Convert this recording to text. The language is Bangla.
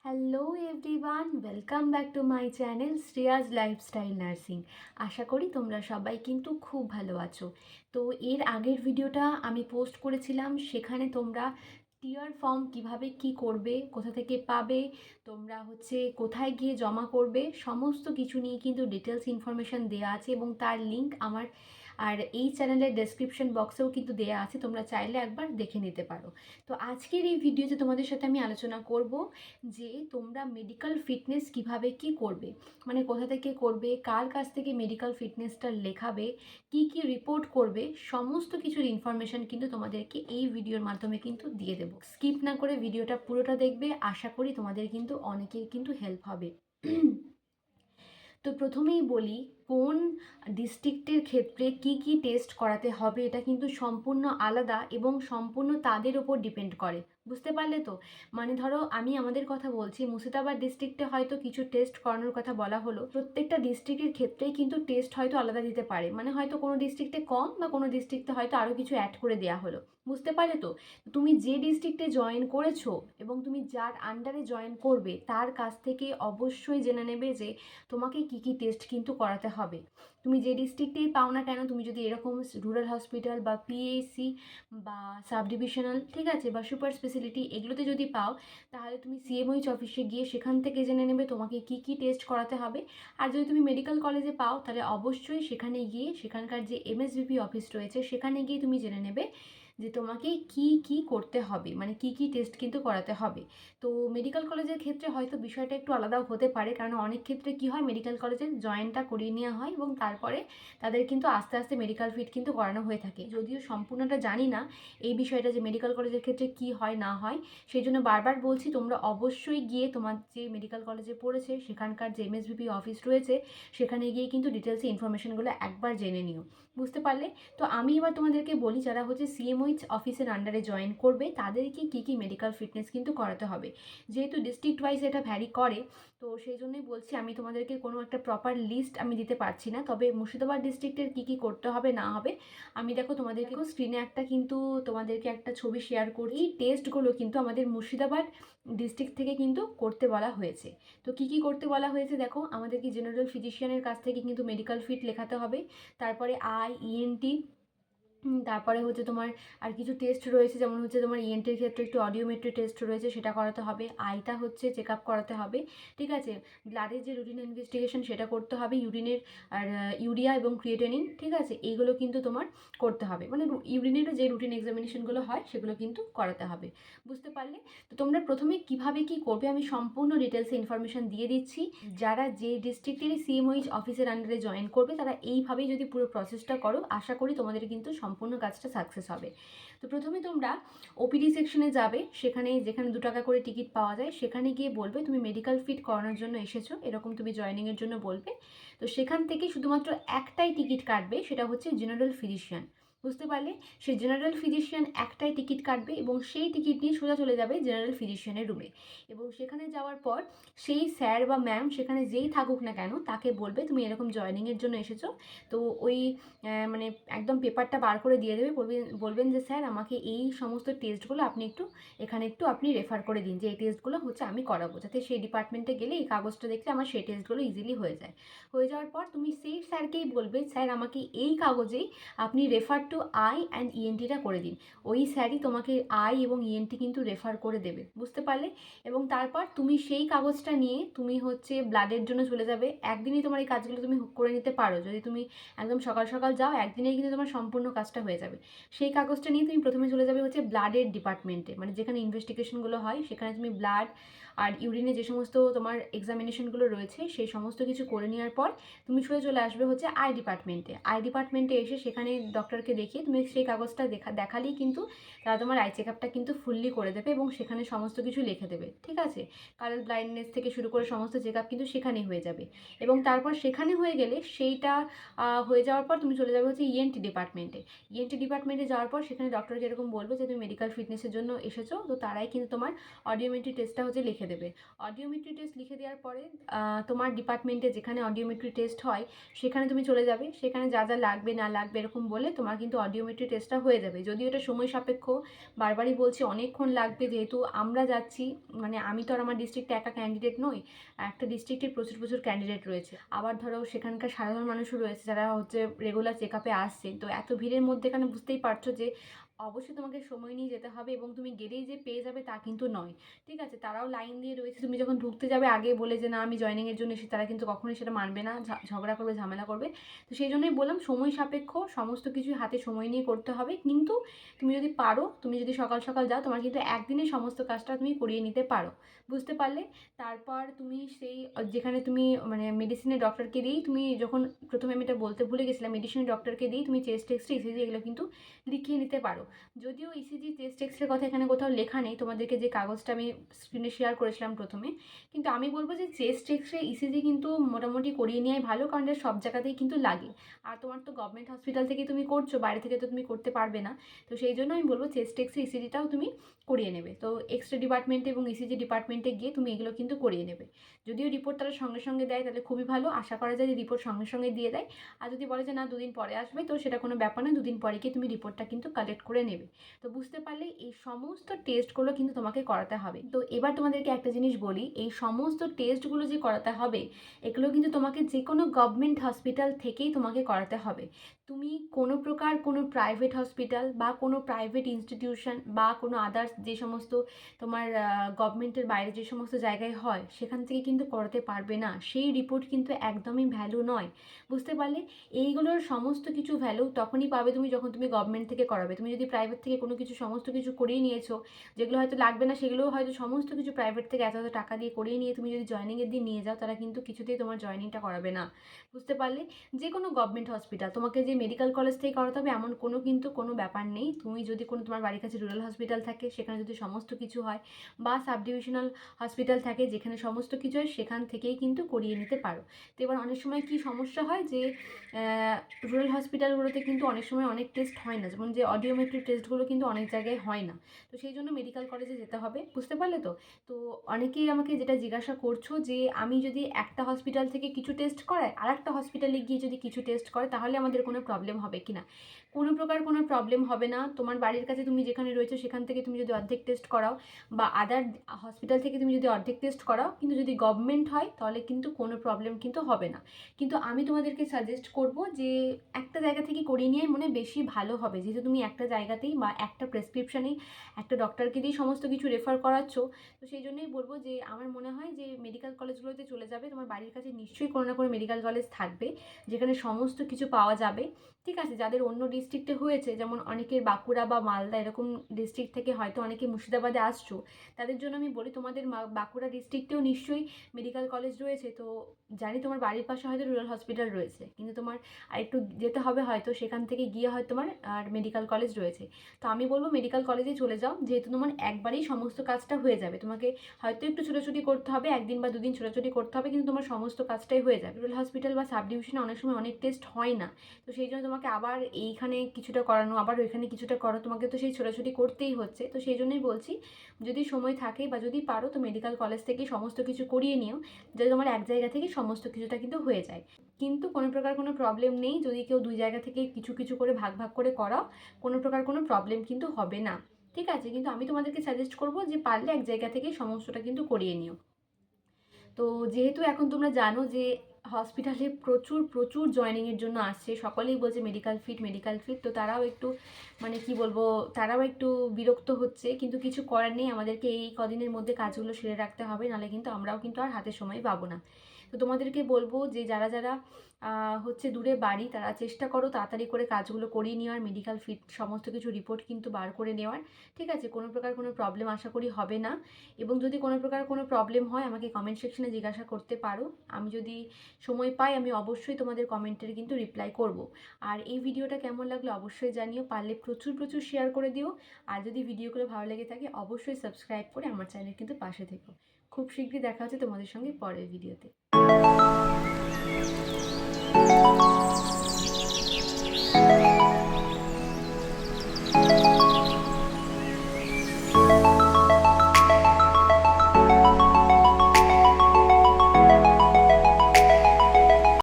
Hello everyone, welcome back to my channel Shreyaj lifestyle nursing. আশা করি তোমরা সবাই কিন্তু খুব ভালো আছো। তো এর আগের ভিডিওটা আমি পোস্ট করেছিলাম, সেখানে তোমরা টিআর ফর্ম কিভাবে কি করবে, কোথা থেকে পাবে, তোমরা কোথায় গিয়ে জমা করবে, সমস্ত কিছু নিয়ে কিন্তু ডিটেলস ইনফরমেশান দেওয়া আছে এবং তার লিঙ্ক আমার আর এই চ্যানেলের ডেসক্রিপশন বক্সেও কিন্তু দেওয়া আছে, তোমরা চাইলে একবার দেখে নিতে পারো। তো আজকের এই ভিডিওতে তোমাদের সাথে আমি আলোচনা করব যে তোমরা মেডিকেল ফিটনেস কিভাবে কি করবে, মানে কোথা থেকে করবে, কার কাছ থেকে মেডিকেল ফিটনেসটা লেখাবে, কি কি রিপোর্ট করবে, সমস্ত কিছুর ইনফরমেশন কিন্তু তোমাদেরকে এই ভিডিওর মাধ্যমে কিন্তু দিয়ে দেবো। স্কিপ না করে ভিডিওটা পুরোটা দেখবে, আশা করি তোমাদের কিন্তু অনেকের কিন্তু হেল্প হবে। তো প্রথমেই বলি, কোন ডিস্ট্রিক্টের ক্ষেত্রে কি কি টেস্ট করাতে হবে এটা কিন্তু সম্পূর্ণ আলাদা এবং সম্পূর্ণ তাদের ওপর ডিপেন্ড করে। বুঝতে পারলে তো? মানে ধরো আমি আমাদের কথা বলছি, মুর্শিদাবাদ ডিস্ট্রিক্টে হয়তো কিছু টেস্ট করানোর কথা বলা হলো, প্রত্যেকটা ডিস্ট্রিক্টের ক্ষেত্রেই কিন্তু টেস্ট হয়তো আলাদা দিতে পারে, মানে হয়তো কোনো ডিস্ট্রিক্টে কম বা কোনো ডিস্ট্রিক্টে হয়তো আরও কিছু অ্যাড করে দেওয়া হলো। বুঝতে পারলে তো? তুমি যে ডিস্ট্রিক্টে জয়েন করেছো এবং তুমি যার আন্ডারে জয়েন করবে তার কাছ থেকে অবশ্যই জেনে নেবে যে তোমাকে কি কি টেস্ট কিন্তু করাতে হবে। তুমি যে ডিস্ট্রিক্টেই পাও না কেন, তুমি যদি এরকম রুরাল হসপিটাল বা পিএইচসি বা সাব ডিভিশনাল, ঠিক আছে, বা সুপার স্পেশালিটি এগুলোতে যদি পাও, তাহলে তুমি সিএমওইচ অফিসে গিয়ে সেখান থেকে জেনে নেবে তোমাকে কি কি টেস্ট করাতে হবে। আর যদি তুমি মেডিকেল কলেজে পাও, তাহলে অবশ্যই সেখানে গিয়ে সেখানকার যে এমএসভিপি অফিস রয়েছে সেখানে গিয়ে তুমি জেনে নেবে যে তোমাকে কি কি করতে হবে, মানে কি কি টেস্ট কিন্তু করাতে হবে। তো মেডিকেল কলেজের ক্ষেত্রে হয়তো বিষয়টা একটু আলাদাও হতে পারে, কারণ অনেক ক্ষেত্রে কি হয়, মেডিকেল কলেজের জয়েনটা করিয়ে নেওয়া হয় এবং তারপরে তাদের কিন্তু আস্তে আস্তে মেডিকেল ফিট কিন্তু করানো হয়ে থাকে। যদিও সম্পূর্ণটা জানি না এই বিষয়টা যে মেডিকেল কলেজের ক্ষেত্রে কি হয় না হয়, সেই জন্য বারবার বলছি তোমরা অবশ্যই গিয়ে তোমার যে মেডিকেল কলেজে পড়েছে সেখানকার যে এমএসভিপি অফিস রয়েছে সেখানে গিয়ে কিন্তু ডিটেলসে ইনফরমেশনগুলো একবার জেনে নিও। বুঝতে পারলে? তো আমি এবার তোমাদেরকে বলি, যারা সিএমওইচ অফিসের আন্ডারে জয়েন করবে তাদেরকে কী কী মেডিকেল ফিটনেস কিন্তু করাতে হবে। যেহেতু ডিস্ট্রিক্ট ওয়াইজ এটা ভ্যারি করে, তো সেই জন্যই বলছি, আমি তোমাদেরকে কোনো একটা প্রপার লিস্ট আমি দিতে পারছি না, তবে মুর্শিদাবাদ ডিস্ট্রিক্টের কী কী করতে হবে না হবে আমি দেখো তোমাদেরকে স্ক্রিনে একটা কিন্তু তোমাদেরকে একটা ছবি শেয়ার করি। এই টেস্টগুলো কিন্তু আমাদের মুর্শিদাবাদ ডিস্ট্রিক্ট থেকে কিন্তু করতে বলা হয়েছে। তো কী কী করতে বলা হয়েছে দেখো, আমাদেরকে জেনারেল ফিজিশিয়ানের কাছ থেকে কিন্তু মেডিকেল ফিট লেখাতে হবে, তারপরে ইএনটি, তারপরে তোমার আর কিছু টেস্ট রয়েছে, যেমন তোমার ইএনটির ক্ষেত্রে একটু অডিওমেট্রি টেস্ট রয়েছে, সেটা করাতে হবে। আইটা চেক আপ করাতে হবে, ঠিক আছে। ব্লাডের যে রুটিন ইনভেস্টিগেশন সেটা করতে হবে, ইউরিনের আর ইউরিয়া এবং ক্রিয়েটিনিন, ঠিক আছে, এইগুলো কিন্তু তোমার করতে হবে, মানে ইউরিনেরও যে রুটিন এক্সামিনেশনগুলো হয় সেগুলো কিন্তু করাতে হবে। বুঝতে পারলে? তো তোমরা প্রথমে কিভাবে কি করবে আমি সম্পূর্ণ ডিটেলসে ইনফরমেশন দিয়ে দিচ্ছি। যারা যে ডিস্ট্রিক্টেরই সিএমওইচ অফিসের আন্ডারে জয়েন করবে তারা এইভাবেই যদি পুরো প্রসেসটা করো, আশা করি তোমাদের কিন্তু সম্পূর্ণ কাজটা সাকসেস হবে। তো প্রথমে তোমরা ওপিডি সেকশনে যাবে, সেখানে যেখানে 2 টাকা করে টিকিট পাওয়া যায় সেখানে গিয়ে বলবে তুমি মেডিকেল ফিট করানোর জন্য এসেছো, এরকম তুমি জয়েনিংয়ের জন্য বলবে। তো সেখান থেকে শুধুমাত্র একটাই টিকিট কাটবে, সেটা হচ্ছে জেনারেল ফিজিশিয়ান। বুঝতে পারলে? সেই জেনারেল ফিজিশিয়ান একটাই টিকিট কাটবে এবং সেই টিকিট নিয়ে সোজা চলে যাবে জেনারেল ফিজিশিয়ানের রুমে। এবং সেখানে যাওয়ার পর সেই স্যার বা ম্যাম সেখানে যেই থাকুক না কেন তাকে বলবে তুমি এরকম জয়েনিংয়ের জন্য এসেছো। তো ওই মানে একদম পেপারটা বার করে দিয়ে দেবে, বলবেন যে স্যার আমাকে এই সমস্ত টেস্টগুলো আপনি এখানে একটু আপনি রেফার করে দিন, যে এই টেস্টগুলো আমি করাবো, যাতে সেই ডিপার্টমেন্টে গেলে এই কাগজটা দেখলে আমার সেই টেস্টগুলো ইজিলি হয়ে যায়। হয়ে যাওয়ার পর তুমি সেই স্যারকেই বলবে স্যার আমাকে এই কাগজেই আপনি রেফার টু আই অ্যান্ড ইএনটিটা করে দিন। ওই স্যারই তোমাকে আই এবং ইএনটি কিন্তু রেফার করে দেবে। বুঝতে পারলে? এবং তারপর তুমি সেই কাগজটা নিয়ে তুমি ব্লাডের জন্য চলে যাবে। একদিনই তোমার এই কাজগুলো তুমি করে নিতে পারো, যদি তুমি একদম সকাল সকাল যাও একদিনেই কিন্তু তোমার সম্পূর্ণ কাজটা হয়ে যাবে। সেই কাগজটা নিয়ে তুমি প্রথমে চলে যাবে ব্লাডের ডিপার্টমেন্টে, মানে যেখানে ইনভেস্টিগেশনগুলো হয় সেখানে তুমি ব্লাড আর ইউরিনে যে সমস্ত তোমার এক্সামিনেশনগুলো রয়েছে সেই সমস্ত কিছু করে নেওয়ার পর তুমি চলে আসবে আই ডিপার্টমেন্টে। আই ডিপার্টমেন্টে এসে সেখানে ডক্টরকে দেখিয়ে তুমি সেই কাগজটা দেখালেই কিন্তু তারা তোমার আই চেক আপটা কিন্তু ফুললি করে দেবে এবং সেখানে সমস্ত কিছু লিখে দেবে, ঠিক আছে। কালার ব্লাইন্ডনেস থেকে শুরু করে সমস্ত চেক আপ কিন্তু সেখানেই হয়ে যাবে। এবং তারপর সেখানে হয়ে গেলে সেইটা হয়ে যাওয়ার পর তুমি চলে যাবে ইএনটি ডিপার্টমেন্টে। ইএনটি ডিপার্টমেন্টে যাওয়ার পর সেখানে ডক্টরকে এরকম বলবে যে তুমি মেডিকেল ফিটনেসের জন্য এসেছো, তো তারাই কিন্তু তোমার অডিওমেট্রি টেস্টটা লিখে দেবে। অডিওমেট্রি টেস্ট লিখে দেওয়ার পরে তোমার ডিপার্টমেন্টে যেখানে অডিওমেট্রি টেস্ট হয় সেখানে তুমি চলে যাবে, সেখানে যা যা লাগবে না লাগবে এরকম বলে তোমার কিন্তু কিন্তু অডিওমেট্রি টেস্টটা হয়ে যাবে। যদিও এটা সময় সাপেক্ষ, বারবারই বলছি অনেকক্ষণ লাগবে, যেহেতু আমরা যাচ্ছি, মানে আমি তো আর আমার ডিস্ট্রিক্টে একা ক্যান্ডিডেট নই, একটা ডিস্ট্রিক্টে প্রচুর প্রচুর ক্যান্ডিডেট রয়েছে। আবার ধরো সেখানকার সাধারণ মানুষও রয়েছে যারা হচ্ছে রেগুলার চেক আপে আসছে। তো এত ভিড়ের মধ্যে এখানে বুঝতেই পারছো যে অবশ্যই তোমাকে সময় নিয়ে যেতে হবে, এবং তুমি গেলেই যে পেয়ে যাবে তা কিন্তু নয়। ঠিক আছে, তারাও লাইন দিয়ে রয়েছে। তুমি যখন ঢুকতে যাবে আগে বলে যে না আমি জয়েনিংয়ের জন্য এসে, তারা কিন্তু কখনোই সেটা মানবে না, ঝগড়া করবে, ঝামেলা করবে। তো সেই জন্যই বললাম সময় সাপেক্ষ, সমস্ত কিছু হাতে সময় নিয়ে করতে হবে। কিন্তু তুমি যদি পারো, তুমি যদি সকাল সকাল যাও, তোমার কিন্তু একদিনে সমস্ত কাজটা তুমি করিয়ে নিতে পারো। বুঝতে পারলে? তারপর তুমি সেই যেখানে তুমি মানে মেডিসিনের ডক্টরকে দিয়েই তুমি যখন, প্রথমে আমি এটা বলতে ভুলে গেছিলাম, মেডিসিনের ডক্টরকে দিয়েই তুমি চেস্ট এক্সরে, ইসিজি এগুলো কিন্তু লিখিয়ে নিতে পারো। যদিও ইসিজি চেস্ট এক্সরের কথা এখানে কোথাও লেখা নেই, তোমাদেরকে যে কাগজটা আমি স্ক্রিনে শেয়ার করেছিলাম প্রথমে, কিন্তু আমি বলবো যে চেস্ট এক্সরে ইসিজি কিন্তু মোটামুটি করিয়ে নেওয়াই ভালো, কারণ এটা সব জায়গাতেই কিন্তু লাগে। আর তোমার তো গভর্নমেন্ট হসপিটাল থেকে তুমি করছো, বাইরে থেকে তো তুমি করতে পারবে না। তো সেই জন্য আমি বলবো চেস্ট এক্সরে ইসিজিটাও তুমি করিয়ে নেবে। তো এক্সরে ডিপার্টমেন্টে এবং ইসিজি ডিপার্টমেন্টে গিয়ে তুমি এগুলো কিন্তু করিয়ে নেবে। যদিও রিপোর্ট তারা সঙ্গে সঙ্গে দেয় তাহলে খুবই ভালো, আশা করা যায় যে রিপোর্ট সঙ্গে সঙ্গে দিয়ে দেয়। আর যদি বলে যে না দুদিন পরে আসবে, তো সেটা কোনো ব্যাপার না, দুদিন পরে গিয়ে তুমি রিপোর্টটা কিন্তু কালেক্ট করে নেবে। তো বুঝতে পারলে এই সমস্ত টেস্টগুলো কিন্তু তোমাকে করাতে হবে। তো এবার তোমাদেরকে একটা জিনিস বলি, এই সমস্ত টেস্টগুলো যে করাতে হবে, এগুলো কিন্তু তোমাকে যে কোনো গভর্নমেন্ট হসপিটাল থেকেই তোমাকে করাতে হবে। তুমি কোনো প্রকার কোনো প্রাইভেট হসপিটাল বা কোনো প্রাইভেট ইনস্টিটিউশন বা কোনো আদার্স যে সমস্ত তোমার গভর্নমেন্টের বাইরে যে সমস্ত জায়গায় হয়, সেখান থেকে কিন্তু করাতে পারবে না। সেই রিপোর্ট কিন্তু একদমই ভ্যালু নয়। বুঝতে পারলে? এইগুলোর সমস্ত কিছু ভ্যালু তখনই পাবে তুমি যখন তুমি গভর্নমেন্ট থেকে করাবে। তুমি যদি প্রাইভেট থেকে কোনো কিছু সমস্ত কিছু করিয়ে নিয়েছো, যেগুলো হয়তো লাগবে না, সেগুলোও হয়তো সমস্ত কিছু প্রাইভেট থেকে এত এত টাকা দিয়ে করিয়ে নিয়ে তুমি যদি জয়েনিংয়ের দিন নিয়ে যাও, তারা কিন্তু কিছুতেই তোমার জয়েনিংটা করাবে না। বুঝতে পারলে? যে কোনো গভর্নমেন্ট হসপিটাল তোমাকে যে মেডিকেল কলেজ থেকে করাতে হবে এমন কোনো ব্যাপার নেই। তুমি যদি কোনো তোমার বাড়ির কাছে রুরাল হসপিটাল থাকে, সেখানে যদি সমস্ত কিছু হয়, বা সাব ডিভিশনাল হসপিটাল থাকে যেখানে সমস্ত কিছু হয়, সেখান থেকেই কিন্তু করিয়ে নিতে পারো। তো এবার অনেক সময় কি সমস্যা হয় যে রুরাল হসপিটালগুলোতে কিন্তু অনেক সময় অনেক টেস্ট হয় না, যেমন যে অডিওমেট্রি টেস্টগুলো কিন্তু অনেক জায়গায় হয় না। তো সেই জন্য মেডিকেল কলেজে যেতে হবে। বুঝতে পারলে তো? তো অনেকেই আমাকে যেটা জিজ্ঞাসা করছো যে আমি যদি একটা হসপিটাল থেকে কিছু টেস্ট করাই, আর একটা হসপিটালে গিয়ে যদি কিছু টেস্ট করে, তাহলে আমাদের কোনো প্রবলেম হবে কি না? কোনো প্রকার কোনো প্রবলেম হবে না। তোমার বাড়ির কাছে তুমি যেখানে রয়েছো সেখান থেকে তুমি যদি অর্ধেক টেস্ট করাও, বা আদার হসপিটাল থেকে তুমি যদি অর্ধেক টেস্ট করাও, কিন্তু যদি গভর্নমেন্ট হয় তাহলে কিন্তু কোনো প্রবলেম কিন্তু হবে না। কিন্তু আমি তোমাদেরকে সাজেস্ট করব যে একটা জায়গা থেকে করিয়ে নিয়ে মনে বেশি ভালো হবে, যেহেতু তুমি একটা জায়গাতেই বা একটা প্রেসক্রিপশানেই একটা ডক্টরকে দিয়ে সমস্ত কিছু রেফার করাচ্ছ। তো সেই জন্যই বলবো যে আমার মনে হয় যে মেডিকেল কলেজগুলোতে চলে যাবে। তোমার বাড়ির কাছে নিশ্চয়ই কোনো না কোনো মেডিকেল কলেজ থাকবে যেখানে সমস্ত কিছু পাওয়া যাবে। ঠিক আছে, যাদের অন্য ডিস্ট্রিক্টে হয়েছে, যেমন অনেকের বাঁকুড়া বা মালদা এরকম ডিস্ট্রিক্ট থেকে হয়তো অনেকে মুর্শিদাবাদে আসছো, তাদের জন্য আমি বলি তোমাদের বাঁকুড়া ডিস্ট্রিক্টেও নিশ্চয়ই মেডিকেল কলেজ রয়েছে। তো জানি তোমার বাড়ির পাশে হয়তো রুরাল হসপিটাল রয়েছে, কিন্তু তোমার আরেকটু যেতে হবে হয়তো, সেখান থেকে গিয়ে হয়তো তোমার আর মেডিকেল কলেজ রয়েছে। তো আমি বলবো মেডিকেল কলেজে চলে যাও, যেহেতু তোমার একবারেই সমস্ত কাজটা হয়ে যাবে। তোমাকে হয়তো একটু ছোটাছুটি করতে হবে, একদিন বা দুদিন ছোটাছুটি করতে হবে, কিন্তু তোমার সমস্ত কাজটাই হয়ে যাবে। রুরাল হসপিটাল বা সাব ডিভিশনে অনেক সময় অনেক টেস্ট হয় না। তো সেই জন্য তোমাকে আবার এইখানে কিছুটা করানো, আবার ওইখানে কিছুটা করো, তোমাকে তো সেই ছোটাছুটি করতেই হচ্ছে। তো সেই জন্যই বলছি যদি সময় থাকে বা যদি পারো তো মেডিকেল কলেজ থেকে সমস্ত কিছু করিয়ে নিও, যাতে তোমার এক জায়গা থেকে সমস্ত কিছুটা কিন্তু হয়ে যায়। কিন্তু কোনো প্রকার কোনো প্রবলেম নেই, যদি কেউ দুই জায়গা থেকে কিছু কিছু করে ভাগ ভাগ করে করাও, কোনো প্রকার কোনো প্রবলেম কিন্তু হবে না। ঠিক আছে, কিন্তু আমি তোমাদেরকে সাজেস্ট করবো যে পারলে এক জায়গা থেকে সমস্তটা কিন্তু করিয়ে নিও। তো যেহেতু এখন তোমরা জানো যে হসপিটালে প্রচুর প্রচুর জয়েনিংয়ের জন্য আসছে, সকলেই বলছে মেডিকেল ফিট মেডিকেল ফিট, তো তারাও একটু মানে কি বলবো, তারাও একটু বিরক্ত হচ্ছে, কিন্তু কিছু করার নেই, আমাদেরকে এই কদিনের মধ্যে কাজগুলো সেরে রাখতে হবে, নাহলে কিন্তু আমরাও কিন্তু আর হাতে সময় পাবো না। তো তোমাদেরকে বলবো যে যারা যারা হচ্ছে দূরে বাড়ি, তারা চেষ্টা করো তাড়াতাড়ি করে কাজগুলো করিয়ে নেওয়ার, মেডিকেল ফিট সমস্ত কিছু রিপোর্ট কিন্তু বার করে নেওয়ার। ঠিক আছে, কোনো প্রকার কোনো প্রবলেম আশা করি হবে না। এবং যদি কোনো প্রকার কোনো প্রবলেম হয় আমাকে কমেন্ট সেকশনে জিজ্ঞাসা করতে পারো, আমি যদি সময় পাই আমি অবশ্যই তোমাদের কমেন্টের কিন্তু রিপ্লাই করব। আর এই ভিডিওটা কেমন লাগলো অবশ্যই জানিও, পারলে প্রচুর প্রচুর শেয়ার করে দিও। আর যদি ভিডিওগুলো ভালো লেগে থাকে অবশ্যই সাবস্ক্রাইব করে আমার চ্যানেল কিন্তু পাশে থেকো। খুব শীঘ্রই দেখা হচ্ছে তোমাদের সঙ্গে পরের ভিডিওতে।